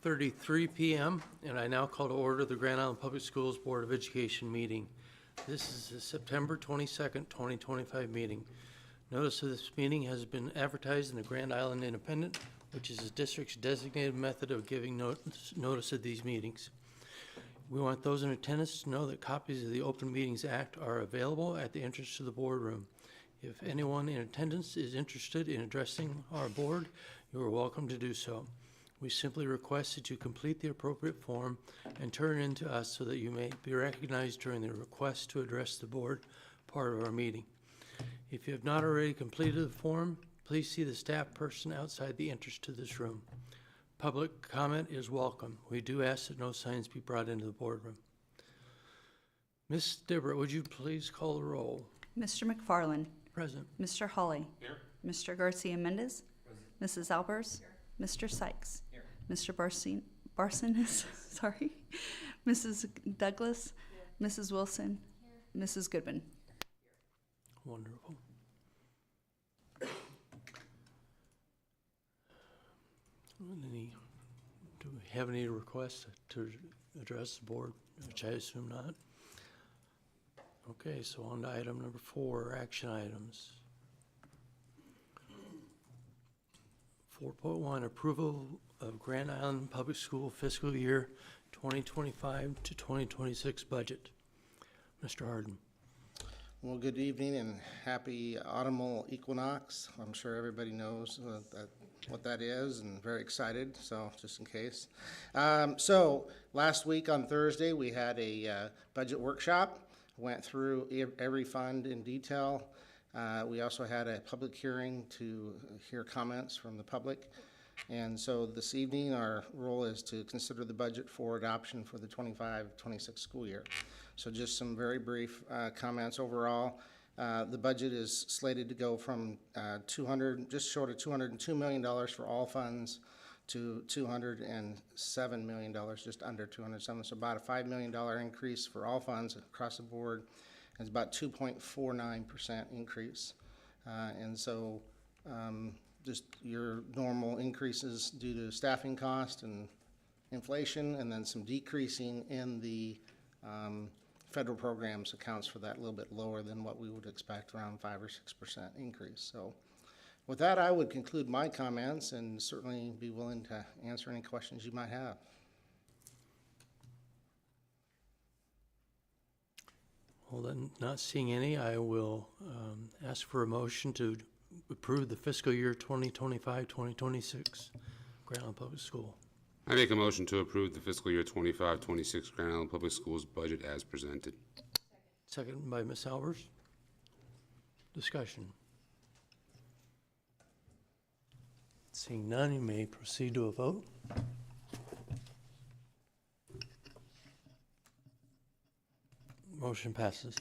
5:33 p.m. and I now call to order the Grand Island Public Schools Board of Education meeting. This is the September 22nd, 2025 meeting. Notice of this meeting has been advertised in the Grand Island Independent, which is the district's designated method of giving notice of these meetings. We want those in attendance to know that copies of the Open Meetings Act are available at the entrance to the boardroom. If anyone in attendance is interested in addressing our board, you are welcome to do so. We simply request that you complete the appropriate form and turn it in to us so that you may be recognized during the request to address the board part of our meeting. If you have not already completed the form, please see the staff person outside the entrance to this room. Public comment is welcome. We do ask that no signs be brought into the boardroom. Ms. Dibber, would you please call the roll? Mr. McFarland. Present. Mr. Hawley. Here. Mr. Garcia Mendez. Present. Mrs. Albers. Here. Mr. Sykes. Here. Mr. Barson, sorry. Mrs. Douglas. Here. Mrs. Wilson. Here. Mrs. Goodman. Wonderful. Do we have any requests to address the board, which I assume not? Okay, so on to item number 4, action items. 4.1, approval of Grand Island Public School fiscal year 2025 to 2026 budget. Mr. Harden. Well, good evening and happy autumnal equinox. I'm sure everybody knows what that is and very excited, so just in case. So last week on Thursday, we had a budget workshop. Went through every fund in detail. We also had a public hearing to hear comments from the public. And so this evening, our role is to consider the budget for adoption for the 25-26 school year. So just some very brief comments overall. The budget is slated to go from just short of $202 million for all funds to $207 million, just under 207. So about a $5 million increase for all funds across the board. It's about 2.49% increase. And so just your normal increases due to staffing cost and inflation, and then some decreasing in the federal programs accounts for that, a little bit lower than what we would expect, around 5 or 6% increase. So with that, I would conclude my comments and certainly be willing to answer any questions you might have. Well, then, not seeing any, I will ask for a motion to approve the fiscal year 2025-2026 Grand Island Public School. I make a motion to approve the fiscal year 25-26 Grand Island Public Schools budget as presented. Second by Ms. Albers. Discussion. Seeing none, you may proceed to a vote. Motion passes.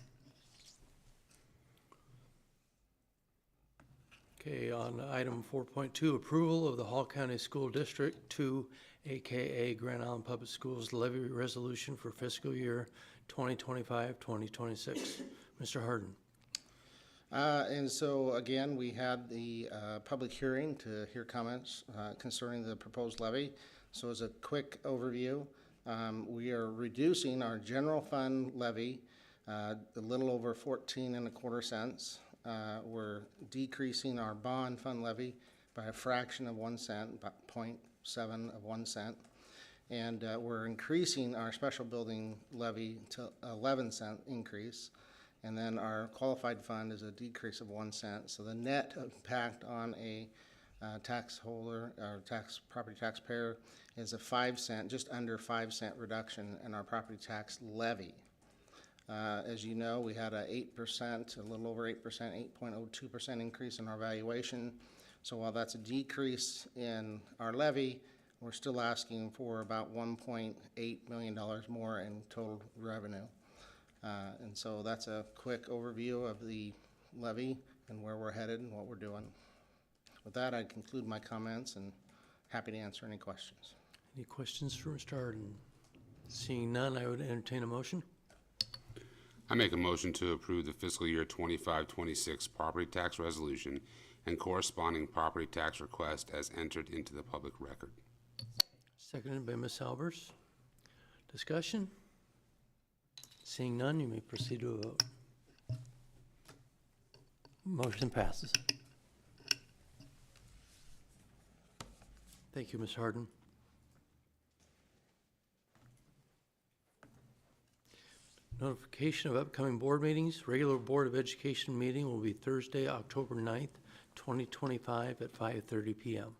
Okay, on item 4.2, approval of the Hall County School District 2, aka Grand Island Public Schools levy resolution for fiscal year 2025-2026. Mr. Harden. And so again, we had the public hearing to hear comments concerning the proposed levy. So as a quick overview, we are reducing our general fund levy a little over 14.25 cents. We're decreasing our bond fund levy by a fraction of 1 cent, about 0.7 of 1 cent. And we're increasing our special building levy to 11 cent increase. And then our qualified fund is a decrease of 1 cent. So the net impact on a tax holder or property taxpayer is a 5 cent, just under 5 cent reduction in our property tax levy. As you know, we had a 8%, a little over 8%, 8.02% increase in our valuation. So while that's a decrease in our levy, we're still asking for about $1.8 million more in total revenue. And so that's a quick overview of the levy and where we're headed and what we're doing. With that, I conclude my comments and happy to answer any questions. Any questions for Mr. Harden? Seeing none, I would entertain a motion. I make a motion to approve the fiscal year 25-26 property tax resolution and corresponding property tax request as entered into the public record. Seconded by Ms. Albers. Discussion? Seeing none, you may proceed to a vote. Motion passes. Thank you, Ms. Harden. Notification of upcoming board meetings. Regular Board of Education meeting will be Thursday, October 9th, 2025 at 5:30 p.m.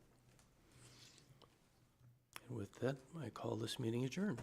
And with that, I call this meeting adjourned.